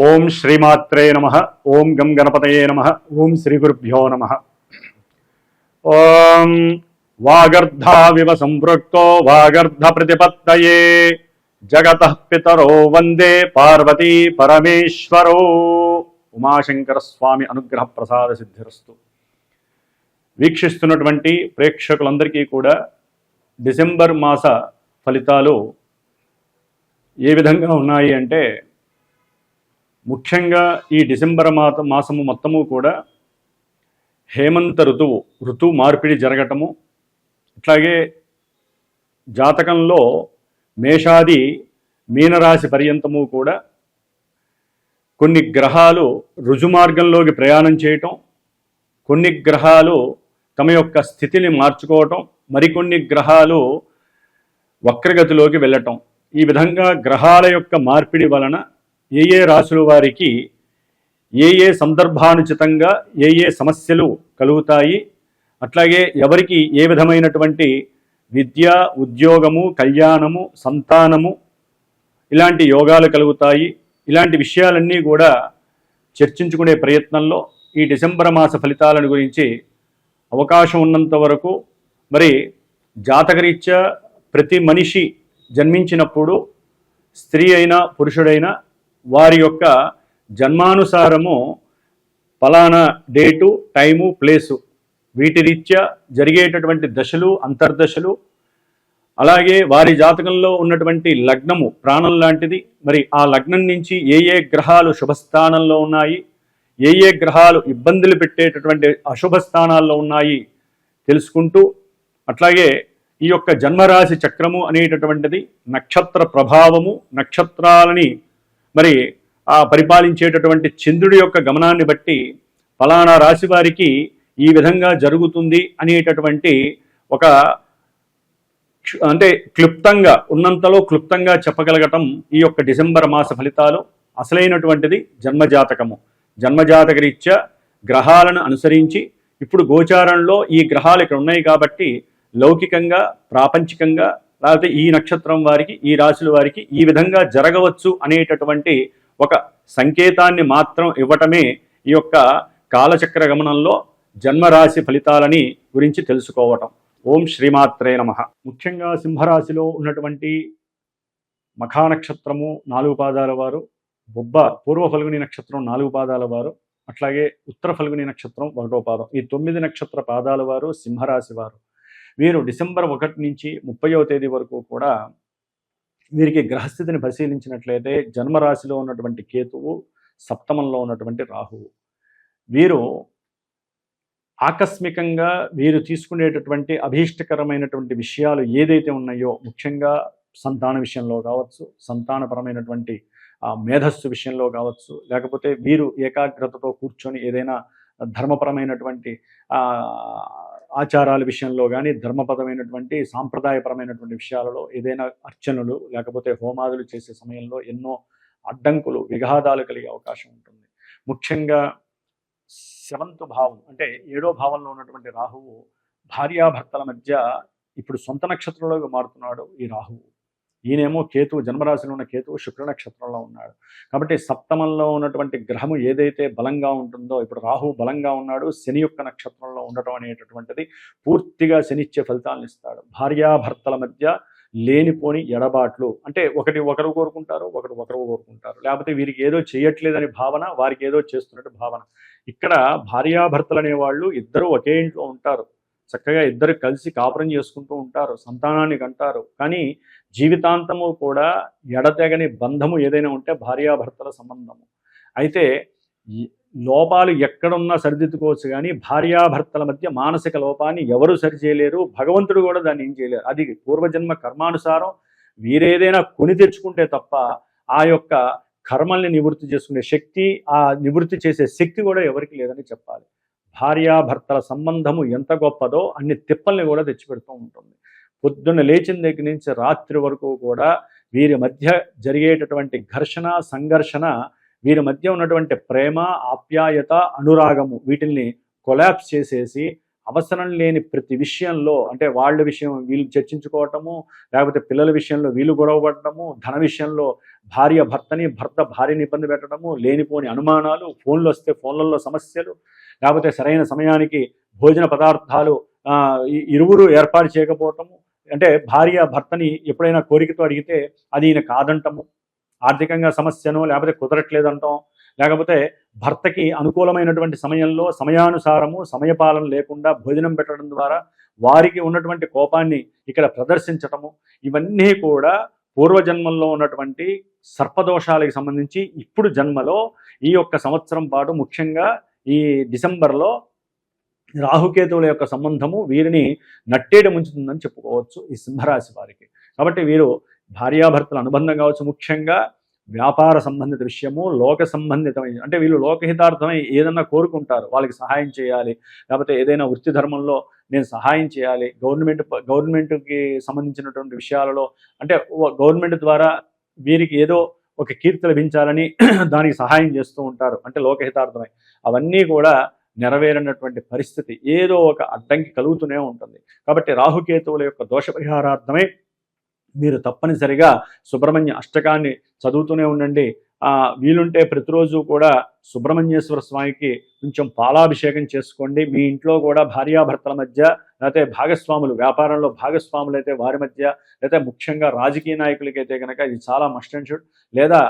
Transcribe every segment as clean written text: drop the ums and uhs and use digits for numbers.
ఓం శ్రీమాత్రే నమః. ఓం గం గణపతయే నమః. ఓం శ్రీ గురుభ్యో నమః. ఓం వాగర్ధావివ సంపృక్తో వాగర్ధ ప్రతిపత్తయే జగతః పితరో వందే పార్వతీ పరమేశ్వరో. ఉమాశంకర స్వామి అనుగ్రహ ప్రసాద సిద్ధిరస్తు. వీక్షిస్తున్నటువంటి ప్రేక్షకులందరికీ కూడా డిసెంబర్ మాస ఫలితాలు ఏ విధంగా ఉన్నాయి అంటే, ముఖ్యంగా ఈ డిసెంబర్ మాసము మొత్తము కూడా హేమంత ఋతువు మార్పిడి జరగటము, అట్లాగే జాతకంలో మేషాది మీనరాశి పర్యంతము కూడా కొన్ని గ్రహాలు రుజుమార్గంలోకి ప్రయాణం చేయటం, కొన్ని గ్రహాలు తమ యొక్క స్థితిని మార్చుకోవటం, మరికొన్ని గ్రహాలు వక్రగతిలోకి వెళ్ళటం. ఈ విధంగా గ్రహాల యొక్క మార్పిడి వలన ఏ ఏ రాశుల వారికి ఏ ఏ సందర్భానుచితంగా ఏ ఏ సమస్యలు కలుగుతాయి, అట్లాగే ఎవరికి ఏ విధమైనటువంటి విద్య, ఉద్యోగము, కళ్యాణము, సంతానము ఇలాంటి యోగాలు కలుగుతాయి, ఇలాంటి విషయాలన్నీ కూడా చర్చించుకునే ప్రయత్నంలో ఈ డిసెంబర్ మాస ఫలితాలను గురించి అవకాశం ఉన్నంత వరకు మరి జాతకరీత్యా ప్రతి మనిషి జన్మించినప్పుడు స్త్రీ అయినా పురుషుడైనా వారి యొక్క జన్మానుసారము ఫలానా డేటు, టైము, ప్లేసు వీటి రీత్యా జరిగేటటువంటి దశలు, అంతర్దశలు, అలాగే వారి జాతకంలో ఉన్నటువంటి లగ్నము ప్రాణం లాంటిది. మరి ఆ లగ్నం నుంచి ఏ ఏ గ్రహాలు శుభస్థానంలో ఉన్నాయి, ఏ ఏ గ్రహాలు ఇబ్బందులు పెట్టేటటువంటి అశుభ స్థానాల్లో ఉన్నాయి తెలుసుకుంటూ, అట్లాగే ఈ యొక్క జన్మరాశి చక్రము అనేటటువంటిది నక్షత్ర ప్రభావము, నక్షత్రాలని మరి ఆ పరిపాలించేటటువంటి చంద్రుడి యొక్క గమనాన్ని బట్టి ఫలానా రాశి వారికి ఈ విధంగా జరుగుతుంది అనేటటువంటి ఒక అంటే క్లుప్తంగా ఉన్నంతలో క్లుప్తంగా చెప్పగలగటం ఈ యొక్క డిసెంబర్ మాస ఫలితాలు. అసలైనటువంటిది జన్మజాతకము. జన్మజాతక రీత్యా గ్రహాలను అనుసరించి ఇప్పుడు గోచారంలో ఈ గ్రహాలు ఇక్కడ ఉన్నాయి కాబట్టి లౌకికంగా, ప్రాపంచికంగా, లేకపోతే ఈ నక్షత్రం వారికి, ఈ రాశుల వారికి ఈ విధంగా జరగవచ్చు అనేటటువంటి ఒక సంకేతాన్ని మాత్రం ఇవ్వటమే ఈ యొక్క కాలచక్ర గమనంలో జన్మరాశి ఫలితాలని గురించి తెలుసుకోవటం. ఓం శ్రీమాత్రే నమః. ముఖ్యంగా సింహరాశిలో ఉన్నటువంటి మఖా నక్షత్రము 4 పాదాల వారు, బొబ్బ పూర్వ ఫల్గుని నక్షత్రం 4 పాదాల వారు, అట్లాగే ఉత్తర ఫల్గుని నక్షత్రం 1వ పాదం, ఈ 9 నక్షత్ర పాదాల వారు సింహరాశి వారు. వీరు డిసెంబర్ 1 నుంచి 30వ తేదీ వరకు కూడా వీరికి గ్రహస్థితిని పరిశీలించినట్లయితే జన్మరాశిలో ఉన్నటువంటి కేతువు, సప్తమంలో ఉన్నటువంటి రాహువు. వీరు ఆకస్మికంగా వీరు తీసుకునేటటువంటి అభీష్టకరమైనటువంటి విషయాలు ఏదైతే ఉన్నాయో, ముఖ్యంగా సంతాన విషయంలో కావచ్చు, సంతానపరమైనటువంటి మేధస్సు విషయంలో కావచ్చు, లేకపోతే వీరు ఏకాగ్రతతో కూర్చొని ఏదైనా ధర్మపరమైనటువంటి ఆచారాల విషయంలో కానీ, ధర్మపరమైనటువంటి సాంప్రదాయపరమైనటువంటి విషయాలలో ఏదైనా అర్చనలు లేకపోతే హోమాదులు చేసే సమయంలో ఎన్నో అడ్డంకులు, విఘాతాలు కలిగే అవకాశం ఉంటుంది. ముఖ్యంగా 7వ భావం అంటే 7వ భావంలో ఉన్నటువంటి రాహువు భార్యాభర్తల మధ్య ఇప్పుడు సొంత నక్షత్రంలోకి మారుతున్నాడు ఈ రాహువు. ఈయనేమో కేతువు, జన్మరాశిలో ఉన్న కేతువు శుక్ర నక్షత్రంలో ఉన్నాడు. కాబట్టి సప్తమంలో ఉన్నటువంటి గ్రహము ఏదైతే బలంగా ఉంటుందో, ఇప్పుడు రాహువు బలంగా ఉన్నాడు, శని యొక్క నక్షత్రంలో ఉండటం అనేటటువంటిది పూర్తిగా శనిచ్చే ఫలితాలను ఇస్తాడు. భార్యాభర్తల మధ్య లేనిపోని ఎడబాట్లు అంటే ఒకరు కోరుకుంటారు, ఒకరు కోరుకుంటారు, లేకపోతే వీరికి ఏదో చేయట్లేదని భావన, వారికి ఏదో చేస్తున్నట్టు భావన. ఇక్కడ భార్యాభర్తలు అనేవాళ్ళు ఇద్దరు ఒకే ఇంట్లో ఉంటారు, చక్కగా ఇద్దరు కలిసి కాపురం చేసుకుంటూ ఉంటారు, సంతానాన్ని కంటారు. కానీ జీవితాంతము కూడా ఎడతెగని బంధము ఏదైనా ఉంటే భార్యాభర్తల సంబంధము. అయితే లోపాలు ఎక్కడున్నా సరిదిద్దుకోవచ్చు, కానీ భార్యాభర్తల మధ్య మానసిక లోపాన్ని ఎవరు సరిచేయలేరు, భగవంతుడు కూడా దాన్ని ఏం చేయలేరు. అది పూర్వజన్మ కర్మానుసారం వీరేదైనా కొని తెచ్చుకుంటే తప్ప ఆ యొక్క కర్మల్ని నివృత్తి చేసుకునే శక్తి, ఆ నివృత్తి చేసే శక్తి కూడా ఎవరికి లేదని చెప్పాలి. భార్యాభర్తల సంబంధము ఎంత గొప్పదో అన్ని తిప్పల్ని కూడా తెచ్చిపెడుతూ ఉంటుంది. పొద్దున్న లేచిన దగ్గర నుంచి రాత్రి వరకు కూడా వీరి మధ్య జరిగేటటువంటి ఘర్షణ, సంఘర్షణ, వీరి మధ్య ఉన్నటువంటి ప్రేమ, ఆప్యాయత, అనురాగము వీటిల్ని కొలాప్స్ చేసేసి అవసరం లేని ప్రతి విషయంలో, అంటే వాళ్ళ విషయం వీళ్ళు చర్చించుకోవటము, లేకపోతే పిల్లల విషయంలో వీళ్ళు గొడవపడటము, ధన విషయంలో భార్య భర్తని, భర్త భార్యని ఇబ్బంది పెట్టడము, లేనిపోని అనుమానాలు, ఫోన్లు వస్తే ఫోన్లలో సమస్యలు, లేకపోతే సరైన సమయానికి భోజన పదార్థాలు ఇరువురు ఏర్పాటు చేయకపోవటము, అంటే భార్య భర్తని ఎప్పుడైనా కోరికతో అడిగితే అది ఈయన కాదంటము, ఆర్థికంగా సమస్యను లేకపోతే కుదరట్లేదంటాం, లేకపోతే భర్తకి అనుకూలమైనటువంటి సమయంలో సమయానుసారము సమయపాలన లేకుండా భోజనం పెట్టడం ద్వారా వారికి ఉన్నటువంటి కోపాన్ని ఇక్కడ ప్రదర్శించటము, ఇవన్నీ కూడా పూర్వజన్మల్లో ఉన్నటువంటి సర్పదోషాలకు సంబంధించి ఇప్పుడు జన్మలో ఈ యొక్క సంవత్సరం పాటు ముఖ్యంగా ఈ డిసెంబర్లో రాహుకేతువుల యొక్క సంబంధము వీరిని నట్టేట ముంచుతుందని చెప్పుకోవచ్చు ఈ సింహరాశి వారికి. కాబట్టి వీరు భార్యాభర్తల అనుబంధం కావచ్చు, ముఖ్యంగా వ్యాపార సంబంధిత విషయము, లోక సంబంధితమైన, అంటే వీళ్ళు లోకహితార్థమై ఏదన్నా కోరుకుంటారు, వాళ్ళకి సహాయం చేయాలి, లేకపోతే ఏదైనా వృత్తి ధర్మంలో నేను సహాయం చేయాలి, గవర్నమెంట్కి సంబంధించినటువంటి విషయాలలో, అంటే గవర్నమెంట్ ద్వారా వీరికి ఏదో ఒక కీర్తి లభించాలని దానికి సహాయం చేస్తూ ఉంటారు, అంటే లోకహితార్థమై. అవన్నీ కూడా నెరవేరినటువంటి పరిస్థితి, ఏదో ఒక అడ్డంకి కలుగుతూనే ఉంటుంది. కాబట్టి రాహుకేతువుల యొక్క దోష పరిహారార్థమై మీరు తప్పనిసరిగా సుబ్రహ్మణ్య అష్టకాన్ని చదువుతూనే ఉండండి. వీలుంటే ప్రతిరోజు కూడా సుబ్రహ్మణ్యేశ్వర స్వామికి కొంచెం పాలాభిషేకం చేసుకోండి. మీ ఇంట్లో కూడా భార్యాభర్తల మధ్య, లేకపోతే భాగస్వాములు, వ్యాపారంలో భాగస్వాములు అయితే వారి మధ్య, లేకపోతే ముఖ్యంగా రాజకీయ నాయకులకైతే కనుక ఇది చాలా మస్ట్ అండ్ షుడ్. లేదా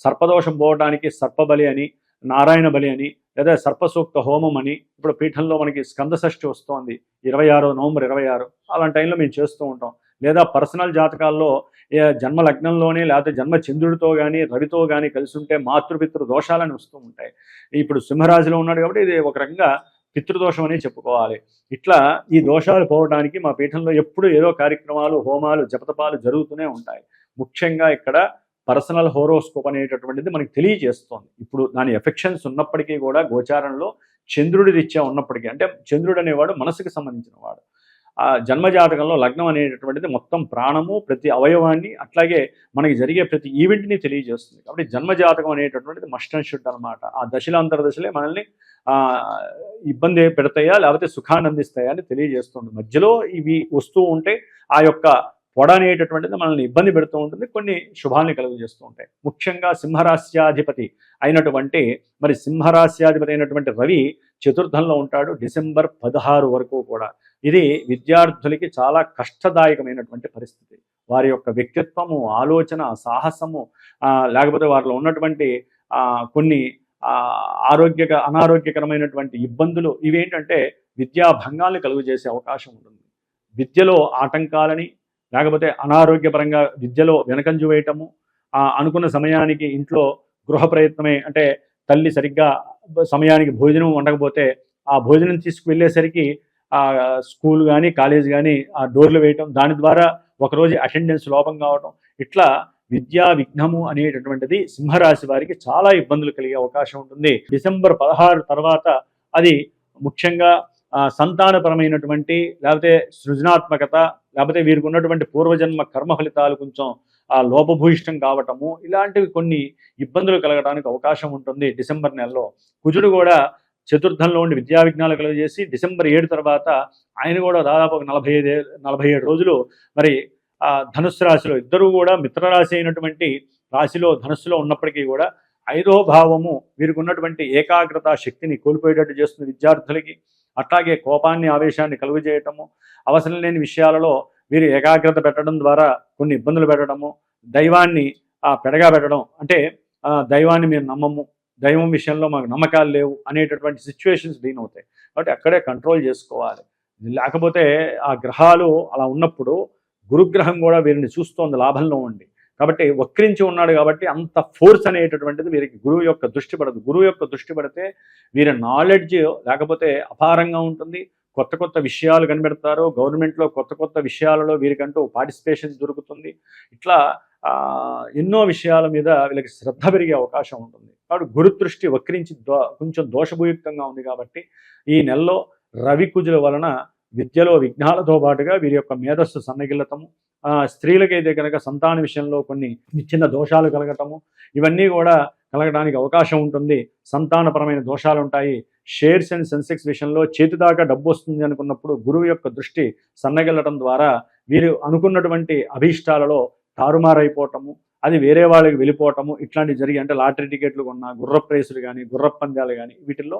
సర్పదోషం పోవడానికి సర్పబలి అని, నారాయణ బలి అని, లేదా సర్పసూక్త హోమం అని, ఇప్పుడు పీఠంలో మనకి స్కంద షష్ఠి వస్తోంది, నవంబర్ 26, అలాంటి టైంలో మేము చేస్తూ ఉంటాం. లేదా పర్సనల్ జాతకాల్లో జన్మ లగ్నంలోనే లేకపోతే జన్మ చంద్రుడితో కానీ రవితో కానీ కలిసి ఉంటే మాతృపితృ దోషాలని వస్తూ ఉంటాయి. ఇప్పుడు సింహరాశిలో ఉన్నాడు కాబట్టి ఇది ఒక రకంగా పితృదోషం అని చెప్పుకోవాలి. ఇట్లా ఈ దోషాలు పోవడానికి మా పీఠంలో ఎప్పుడు ఏదో కార్యక్రమాలు, హోమాలు, జపతపాలు జరుగుతూనే ఉంటాయి. ముఖ్యంగా ఇక్కడ పర్సనల్ హోరోస్కోప్ అనేటటువంటిది మనకి తెలియజేస్తోంది. ఇప్పుడు దాని ఎఫెక్షన్స్ ఉన్నప్పటికీ కూడా గోచారంలో చంద్రుడి రీత్యా ఉన్నప్పటికీ, అంటే చంద్రుడు అనేవాడు మనసుకు సంబంధించిన వాడు. ఆ జన్మజాతకంలో లగ్నం అనేటటువంటిది మొత్తం ప్రాణము, ప్రతి అవయవాన్ని, అట్లాగే మనకి జరిగే ప్రతి ఈవెంట్ని తెలియజేస్తుంది. కాబట్టి జన్మజాతకం అనేటటువంటిది మస్ట్ అండ్ షుడ్ అనమాట. ఆ దశలే మనల్ని ఇబ్బంది పెడతాయా లేకపోతే సుఖాన్ని అందిస్తాయా అని తెలియజేస్తుంది. మధ్యలో ఇవి వస్తూ ఉంటే ఆ యొక్క పొడ అనేటటువంటిది మనల్ని ఇబ్బంది పెడుతూ ఉంటుంది, కొన్ని శుభాన్ని కలుగజేస్తూ ఉంటాయి. ముఖ్యంగా సింహరాశ్యాధిపతి అయినటువంటి రవి చతుర్థంలో ఉంటాడు డిసెంబర్ 16 వరకు కూడా. ఇది విద్యార్థులకి చాలా కష్టదాయకమైనటువంటి పరిస్థితి. వారి యొక్క వ్యక్తిత్వము, ఆలోచన, సాహసము, లేకపోతే వారిలో ఉన్నటువంటి కొన్ని అనారోగ్యకరమైనటువంటి ఇబ్బందులు, ఇవేంటంటే విద్యా భంగాల్ని కలుగజేసే అవకాశం ఉంటుంది. విద్యలో ఆటంకాలని, లేకపోతే అనారోగ్యపరంగా విద్యలో వెనకంజు వేయటము, అనుకున్న సమయానికి ఇంట్లో గృహ ప్రయత్నమే, అంటే తల్లి సరిగ్గా సమయానికి భోజనం వండకపోతే ఆ భోజనం తీసుకువెళ్ళేసరికి స్కూల్ కానీ కాలేజ్ కానీ డోర్లు వేయటం, దాని ద్వారా ఒకరోజు అటెండెన్స్ లోపం కావటం, ఇట్లా విద్యా విఘ్నము అనేటటువంటిది సింహరాశి వారికి చాలా ఇబ్బందులు కలిగే అవకాశం ఉంటుంది. డిసెంబర్ 16 తర్వాత అది ముఖ్యంగా సంతానపరమైనటువంటి, లేకపోతే సృజనాత్మకత, లేకపోతే వీరికి ఉన్నటువంటి పూర్వజన్మ కర్మ ఫలితాలు కొంచెం లోపభూయిష్టం కావటము, ఇలాంటివి కొన్ని ఇబ్బందులు కలగడానికి అవకాశం ఉంటుంది. డిసెంబర్ నెలలో కుజుడు కూడా చతుర్థంలో ఉండి విద్యా విఘ్నాలు కలుగజేసి డిసెంబర్ 7 తర్వాత ఆయన కూడా దాదాపు ఒక 47 రోజులు మరి ధనుస్సు రాశిలో, ఇద్దరు కూడా మిత్రరాశి అయినటువంటి రాశిలో ధనుస్సులో ఉన్నప్పటికీ కూడా 5వ భావము వీరికి ఉన్నటువంటి ఏకాగ్రత శక్తిని కోల్పోయేటట్టు చేస్తుంది విద్యార్థులకి. అట్లాగే కోపాన్ని, ఆవేశాన్ని కలుగజేయటము, అవసరం లేని విషయాలలో వీరు ఏకాగ్రత పెట్టడం ద్వారా కొన్ని ఇబ్బందులు పెట్టడము, దైవాన్ని పెడగా పెట్టడం, అంటే దైవాన్ని మేము నమ్మము, దైవం విషయంలో మాకు నమ్మకాలు లేవు అనేటటువంటి సిచ్యువేషన్స్ బీన్ అవుతాయి. కాబట్టి అక్కడే కంట్రోల్ చేసుకోవాలి. లేకపోతే ఆ గ్రహాలు అలా ఉన్నప్పుడు గురుగ్రహం కూడా వీరిని చూస్తోంది లాభంలో ఉండి, కాబట్టి వక్రించి ఉన్నాడు కాబట్టి అంత ఫోర్స్ అనేటటువంటిది వీరికి గురువు యొక్క దృష్టి పడదు. గురువు యొక్క దృష్టి పడితే వీరి నాలెడ్జ్ లేకపోతే అపారంగా ఉంటుంది, కొత్త విషయాలు కనిపెడతారు, గవర్నమెంట్లో కొత్త విషయాలలో వీరికంటూ పార్టిసిపేషన్ దొరుకుతుంది. ఇట్లా ఎన్నో విషయాల మీద వీళ్ళకి శ్రద్ధ పెరిగే అవకాశం ఉంటుంది. కాబట్టి గురుదృష్టి వక్రించి కొంచెం దోషభూయుక్తంగా ఉంది. కాబట్టి ఈ నెలలో రవి కుజుల వలన విద్యలో విఘ్నాలతో పాటుగా వీరి యొక్క మేధస్సు సన్నగిల్లటము, స్త్రీలకైతే కనుక సంతాన విషయంలో కొన్ని చిన్న దోషాలు కలగటము, ఇవన్నీ కూడా కలగడానికి అవకాశం ఉంటుంది. సంతానపరమైన దోషాలు ఉంటాయి. షేర్స్ అండ్ సెన్సెక్స్ విషయంలో చేతి దాకా డబ్బు వస్తుంది అనుకున్నప్పుడు గురువు యొక్క దృష్టి సన్నగిల్లడం ద్వారా వీరు అనుకున్నటువంటి అభీష్టాలలో తారుమారైపోవటము, అది వేరే వాళ్ళకి వెళ్ళిపోవటము, ఇట్లాంటివి జరిగి అంటే లాటరీ టికెట్లు కొన్నా, గుర్రపు రేసులు కానీ, గుర్రపు పందాలు కానీ వీటిల్లో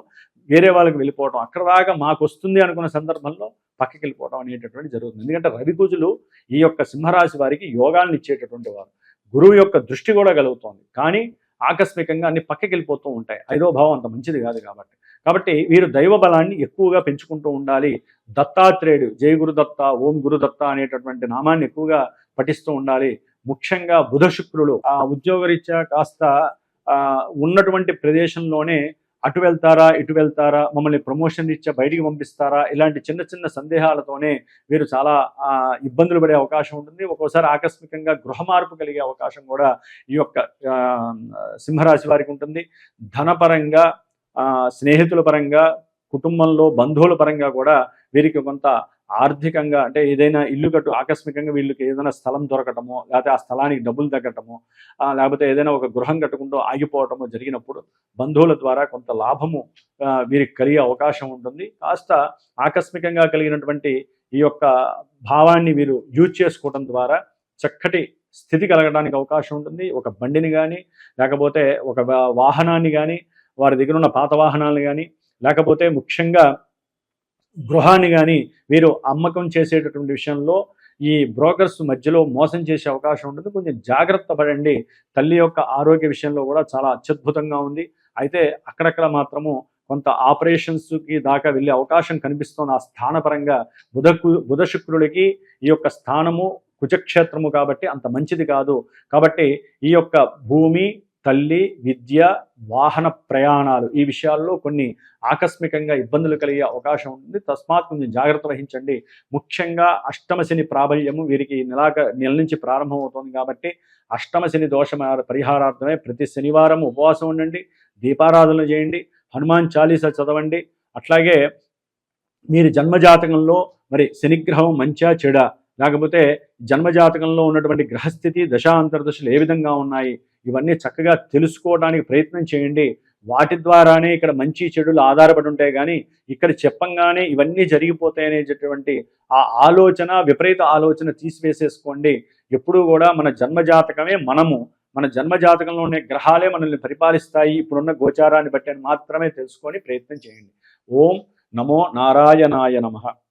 వేరే వాళ్ళకి వెళ్ళిపోవటం, అక్కడ దాకా మాకు వస్తుంది అనుకున్న సందర్భంలో పక్కకి వెళ్ళిపోవటం అనేటటువంటి జరుగుతుంది. ఎందుకంటే రవికుజులు ఈ యొక్క సింహరాశి వారికి యోగాన్ని ఇచ్చేటటువంటి వారు, గురువు యొక్క దృష్టి కూడా కలుగుతోంది, కానీ ఆకస్మికంగా అన్ని పక్కకి వెళ్ళిపోతూ ఉంటాయి. ఐదో భావం అంత మంచిది కాదు కాబట్టి వీరు దైవ బలాన్ని ఎక్కువగా పెంచుకుంటూ ఉండాలి. దత్తాత్రేయుడు జై గురుదత్త, ఓం గురుదత్త అనేటటువంటి నామాన్ని ఎక్కువగా పఠిస్తూ ఉండాలి. ముఖ్యంగా బుధ శుక్రులు ఆ ఉద్యోగరీత్యా కాస్త ఉన్నటువంటి ప్రదేశంలోనే అటు వెళ్తారా ఇటు వెళ్తారా, మమ్మల్ని ప్రమోషన్ రీత్యా బయటికి పంపిస్తారా, ఇలాంటి చిన్న చిన్న సందేహాలతోనే వీరు చాలా ఇబ్బందులు పడే అవకాశం ఉంటుంది. ఒక్కోసారి ఆకస్మికంగా గృహ మార్పు కలిగే అవకాశం కూడా ఈ యొక్క సింహరాశి వారికి ఉంటుంది. ధనపరంగా, స్నేహితుల పరంగా, కుటుంబంలో బంధువుల పరంగా కూడా వీరికి కొంత ఆర్థికంగా అంటే ఏదైనా ఇల్లు కట్టు ఆకస్మికంగా వీళ్ళకి ఏదైనా స్థలం దొరకటమో, లేకపోతే ఆ స్థలానికి డబ్బులు తగ్గటమో, లేకపోతే ఏదైనా ఒక గృహం కట్టుకుంటూ ఆగిపోవటమో జరిగినప్పుడు బంధువుల ద్వారా కొంత లాభము వీరికి కలిగే అవకాశం ఉంటుంది. కాస్త ఆకస్మికంగా కలిగినటువంటి ఈ యొక్క భావాన్ని వీరు యూజ్ చేసుకోవడం ద్వారా చక్కటి స్థితి కలగడానికి అవకాశం ఉంటుంది. ఒక బండిని కానీ, లేకపోతే ఒక వాహనాన్ని కానీ, వారి దగ్గర ఉన్న పాత వాహనాలను కానీ, లేకపోతే ముఖ్యంగా గృహాన్ని కానీ వీరు అమ్మకం చేసేటటువంటి విషయంలో ఈ బ్రోకర్స్ మధ్యలో మోసం చేసే అవకాశం ఉంటుంది. కొంచెం జాగ్రత్త పడండి. తల్లి యొక్క ఆరోగ్య విషయంలో కూడా చాలా అత్యద్భుతంగా ఉంది. అయితే అక్కడక్కడ మాత్రము కొంత ఆపరేషన్స్కి దాకా వెళ్ళే అవకాశం కనిపిస్తున్న ఆ స్థానపరంగా బుధ శుక్రుడికి ఈ యొక్క స్థానము కుజక్షేత్రము కాబట్టి అంత మంచిది కాదు. కాబట్టి ఈ యొక్క భూమి, తల్లి, విద్య, వాహన ప్రయాణాలు ఈ విషయాల్లో కొన్ని ఆకస్మికంగా ఇబ్బందులు కలిగే అవకాశం ఉంటుంది. తస్మాత్ కొంచెం జాగ్రత్త వహించండి. ముఖ్యంగా అష్టమ శని ప్రాబల్యము వీరికి నెల నుంచి ప్రారంభమవుతుంది కాబట్టి అష్టమ శని దోష పరిహారార్థమే ప్రతి శనివారం ఉపవాసం ఉండండి, దీపారాధన చేయండి, హనుమాన్ చాలీసా చదవండి. అట్లాగే మీరు జన్మజాతకంలో మరి శనిగ్రహం మంచా చెడా, లేకపోతే జన్మజాతకంలో ఉన్నటువంటి గ్రహస్థితి దశాంతర్దశలు ఏ విధంగా ఉన్నాయి, ఇవన్నీ చక్కగా తెలుసుకోవడానికి ప్రయత్నం చేయండి. వాటి ద్వారానే ఇక్కడ మంచి చెడులు ఆధారపడి ఉంటాయి. కానీ ఇక్కడ చెప్పంగానే ఇవన్నీ జరిగిపోతాయి అనేటటువంటి ఆ ఆలోచన, విపరీత ఆలోచన తీసివేసేసుకోండి. ఎప్పుడూ కూడా మన జన్మజాతకమే మన జన్మజాతకంలో ఉండే గ్రహాలే మనల్ని పరిపాలిస్తాయి. ఇప్పుడున్న గోచారాన్ని బట్టి మాత్రమే తెలుసుకొని ప్రయత్నం చేయండి. ఓం నమో నారాయణాయ నమః.